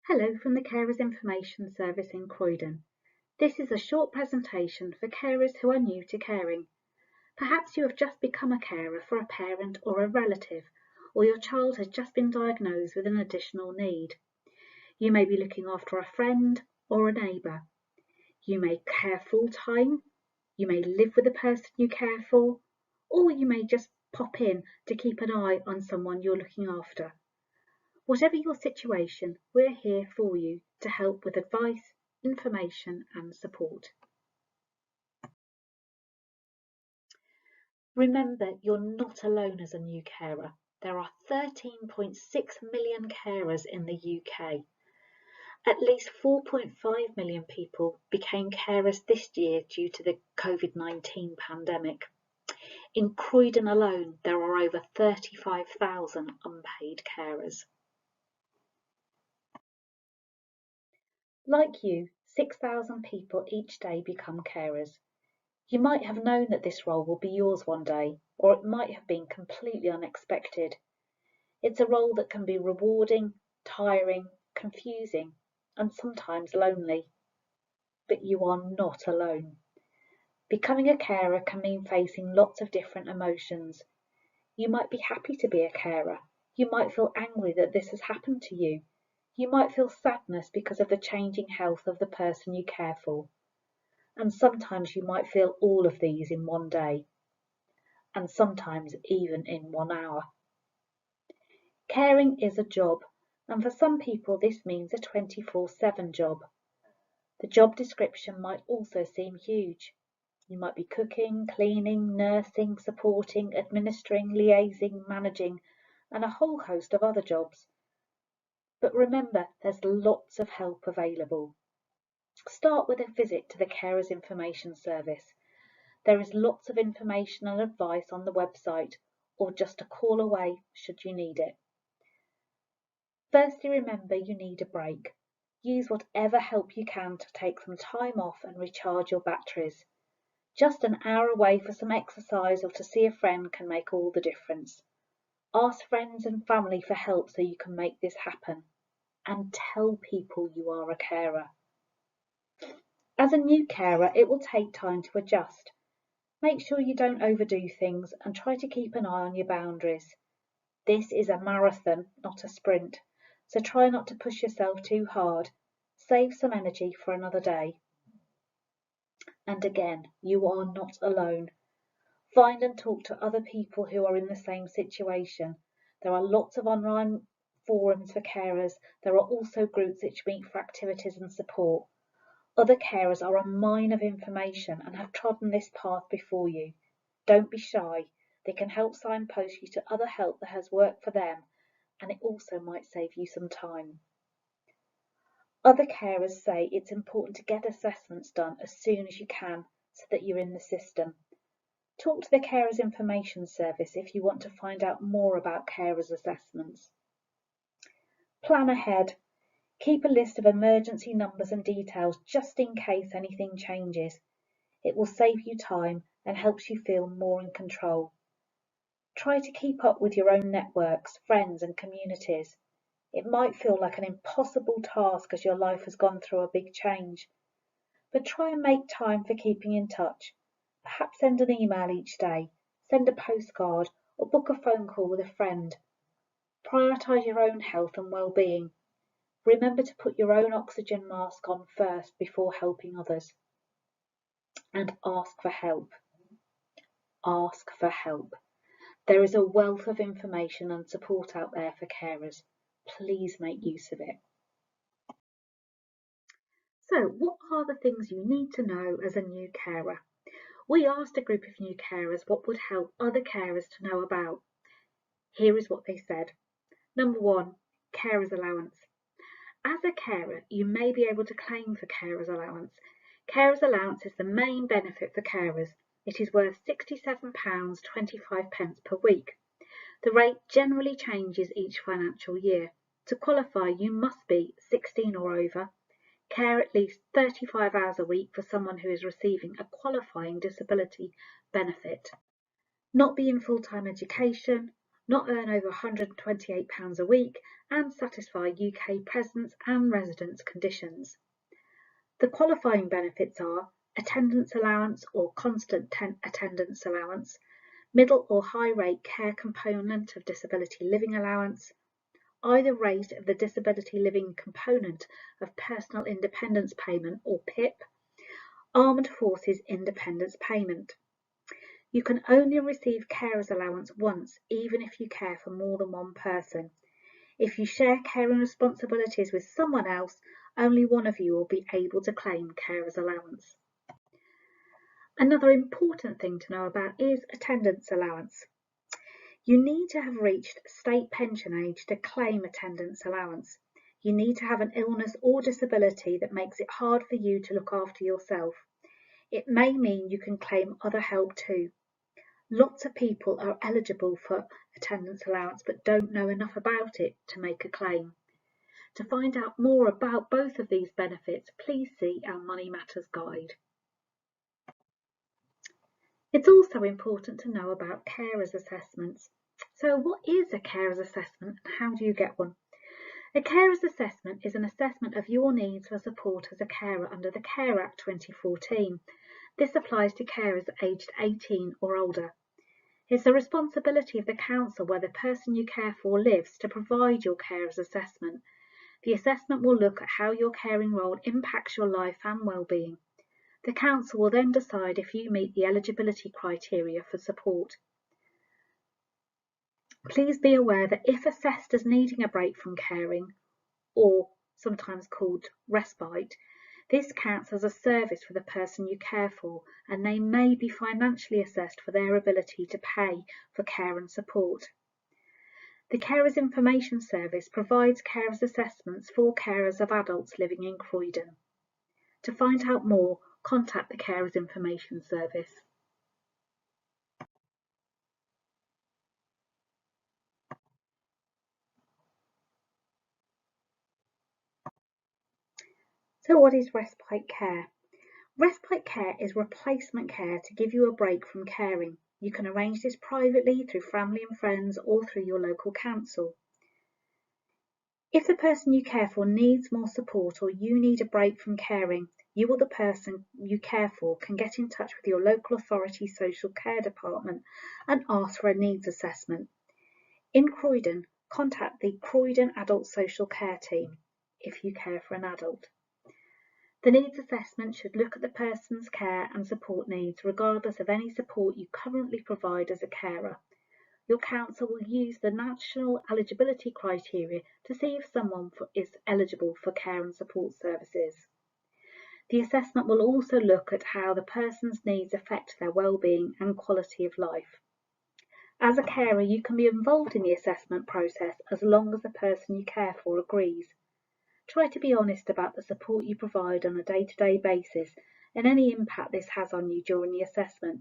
Hello from the Carers Information Service in Croydon. This is a short presentation for carers who are new to caring. Perhaps you have just become a carer for a parent or a relative, or your child has just been diagnosed with an additional need. You may be looking after a friend or a neighbour. You may care full-time, you may live with the person you care for, or you may just pop in to keep an eye on someone you're looking after. Whatever your situation, we're here for you to help with advice, information and support. Remember, you're not alone as a new carer. There are 13.6 million carers in the UK. At least 4.5 million people became carers this year due to the COVID-19 pandemic. In Croydon alone, there are over 35,000 unpaid carers. Like you, 6,000 people each day become carers. You might have known that this role will be yours one day, or it might have been completely unexpected. It's a role that can be rewarding, tiring, confusing, and sometimes lonely. But you are not alone. Becoming a carer can mean facing lots of different emotions. You might be happy to be a carer. You might feel angry that this has happened to you. You might feel sadness because of the changing health of the person you care for. And sometimes you might feel all of these in one day, and sometimes even in 1 hour. Caring is a job, and for some people this means a 24/7 job. The job description might also seem huge. You might be cooking, cleaning, nursing, supporting, administering, liaising, managing, and a whole host of other jobs. But remember, there's lots of help available. Start with a visit to the Carers Information Service. There is lots of information and advice on the website, or just a call away should you need it. Firstly, remember you need a break. Use whatever help you can to take some time off and recharge your batteries. Just an hour away for some exercise or to see a friend can make all the difference. Ask friends and family for help so you can make this happen. And tell people you are a carer. As a new carer, it will take time to adjust. Make sure you don't overdo things and try to keep an eye on your boundaries. This is a marathon, not a sprint, so try not to push yourself too hard. Save some energy for another day. And again, you are not alone. Find and talk to other people who are in the same situation. There are lots of online forums for carers. There are also groups which meet for activities and support. Other carers are a mine of information and have trodden this path before you. Don't be shy. They can help signpost you to other help that has worked for them, and it also might save you some time. Other carers say it's important to get assessments done as soon as you can so that you're in the system. Talk to the Carers Information Service if you want to find out more about carers assessments. Plan ahead. Keep a list of emergency numbers and details just in case anything changes. It will save you time and helps you feel more in control. Try to keep up with your own networks, friends and communities. It might feel like an impossible task as your life has gone through a big change, but try and make time for keeping in touch. Perhaps send an email each day, send a postcard or book a phone call with a friend. Prioritise your own health and well-being. Remember to put your own oxygen mask on first before helping others. And ask for help. Ask for help. There is a wealth of information and support out there for carers. Please make use of it. So, what are the things you need to know as a new carer? We asked a group of new carers what would help other carers to know about. Here is what they said. Number 1, carers allowance. As a carer, you may be able to claim for carers allowance. Carers allowance is the main benefit for carers. It is worth £67.25 per week. The rate generally changes each financial year. To qualify, you must be 16 or over, care at least 35 hours a week for someone who is receiving a qualifying disability benefit, not be in full-time education, not earn over £128 a week, and satisfy UK presence and residence conditions. The qualifying benefits are attendance allowance or constant attendance allowance, middle or high rate care component of disability living allowance, either rate of the disability living component of personal independence payment or PIP, Armed Forces Independence Payment. You can only receive carer's allowance once, even if you care for more than one person. If you share caring responsibilities with someone else, only one of you will be able to claim carer's allowance. Another important thing to know about is attendance allowance. You need to have reached state pension age to claim attendance allowance. You need to have an illness or disability that makes it hard for you to look after yourself. It may mean you can claim other help too. Lots of people are eligible for attendance allowance but don't know enough about it to make a claim. To find out more about both of these benefits, please see our Money Matters guide. It's also important to know about carers assessments. So what is a carers assessment and how do you get one? A carers assessment is an assessment of your needs for support as a carer under the Care Act 2014. This applies to carers aged 18 or older. It's the responsibility of the council where the person you care for lives to provide your carers assessment. The assessment will look at how your caring role impacts your life and well-being. The council will then decide if you meet the eligibility criteria for support. Please be aware that if assessed as needing a break from caring, or sometimes called respite, this counts as a service for the person you care for, and they may be financially assessed for their ability to pay for care and support. The Carers Information Service provides carers assessments for carers of adults living in Croydon. To find out more, contact the Carers Information Service. So what is respite care? Respite care is replacement care to give you a break from caring. You can arrange this privately through family and friends or through your local council. If the person you care for needs more support or you need a break from caring, you or the person you care for can get in touch with your local authority social care department and ask for a needs assessment. In Croydon, contact the Croydon Adult Social Care Team if you care for an adult. The needs assessment should look at the person's care and support needs regardless of any support you currently provide as a carer. Your council will use the national eligibility criteria to see if someone is eligible for care and support services. The assessment will also look at how the person's needs affect their well-being and quality of life. As a carer, you can be involved in the assessment process as long as the person you care for agrees. Try to be honest about the support you provide on a day-to-day basis and any impact this has on you during the assessment.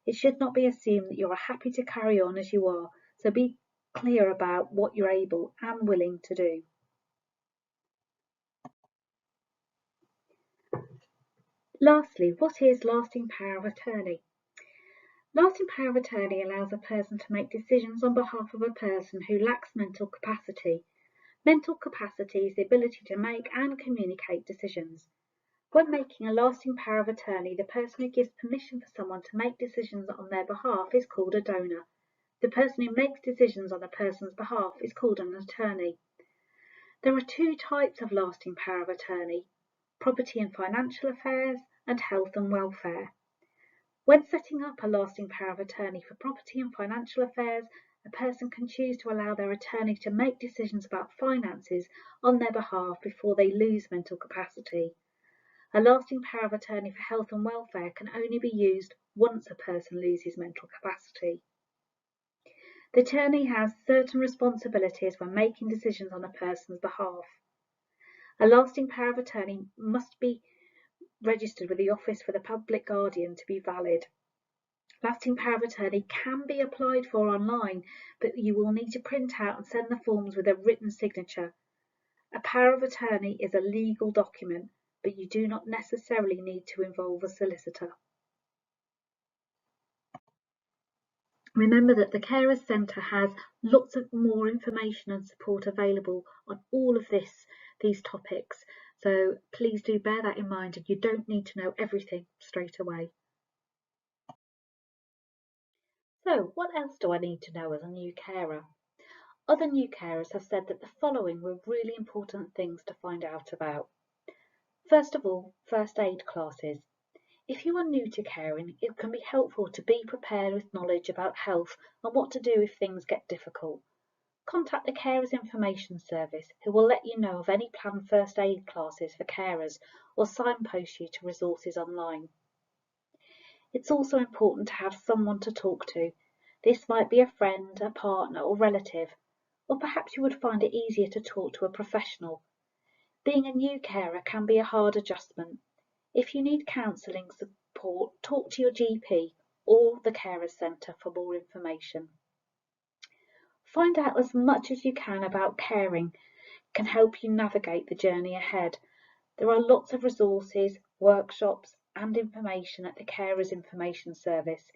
It should not be assumed that you are happy to carry on as you are, so be clear about what you're able and willing to do. Lastly, what is lasting power of attorney? Lasting power of attorney allows a person to make decisions on behalf of a person who lacks mental capacity. Mental capacity is the ability to make and communicate decisions. When making a lasting power of attorney, the person who gives permission for someone to make decisions on their behalf is called a donor. The person who makes decisions on a person's behalf is called an attorney. There are two types of lasting power of attorney: property and financial affairs and health and welfare. When setting up a lasting power of attorney for property and financial affairs, a person can choose to allow their attorney to make decisions about finances on their behalf before they lose mental capacity. A lasting power of attorney for health and welfare can only be used once a person loses mental capacity. The attorney has certain responsibilities when making decisions on a person's behalf. A lasting power of attorney must be registered with the Office for the Public Guardian to be valid. Lasting power of attorney can be applied for online, but you will need to print out and send the forms with a written signature. A power of attorney is a legal document, but you do not necessarily need to involve a solicitor. Remember that the Carers Centre has lots of more information and support available on all of these topics. So please do bear that in mind, and you don't need to know everything straight away. So what else do I need to know as a new carer? Other new carers have said that the following were really important things to find out about. First of all, first aid classes. If you are new to caring, it can be helpful to be prepared with knowledge about health and what to do if things get difficult. Contact the Carers Information Service, who will let you know of any planned first aid classes for carers or signpost you to resources online. It's also important to have someone to talk to. This might be a friend, a partner or relative, or perhaps you would find it easier to talk to a professional. Being a new carer can be a hard adjustment. If you need counselling support, talk to your GP or the Carers Centre for more information. Find out as much as you can about caring can help you navigate the journey ahead. There are lots of resources, workshops and information at the Carers Information Service.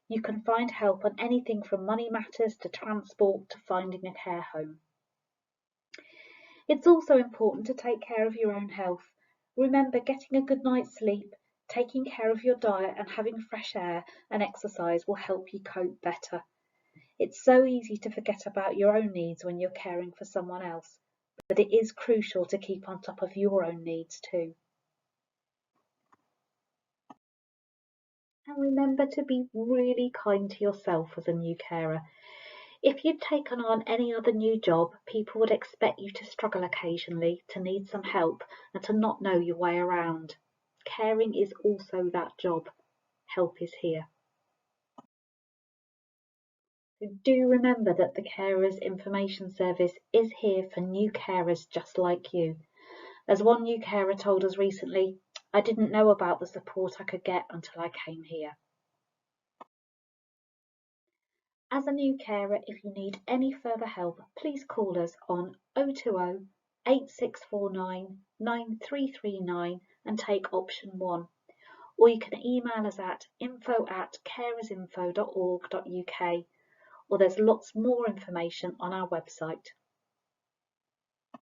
You can find help on anything from money matters to transport to finding a care home. It's also important to take care of your own health. Remember, getting a good night's sleep, taking care of your diet and having fresh air and exercise will help you cope better. It's so easy to forget about your own needs when you're caring for someone else, but it is crucial to keep on top of your own needs too. And remember to be really kind to yourself as a new carer. If you'd taken on any other new job, people would expect you to struggle occasionally, to need some help, and to not know your way around. Caring is also that job. Help is here. So do remember that the Carers Information Service is here for new carers just like you. As one new carer told us recently, I didn't know about the support I could get until I came here. As a new carer, if you need any further help, please call us on 020 8649 9339 and take option 1. Or you can email us at info@caresinfo.org.uk, or there's lots more information on our website.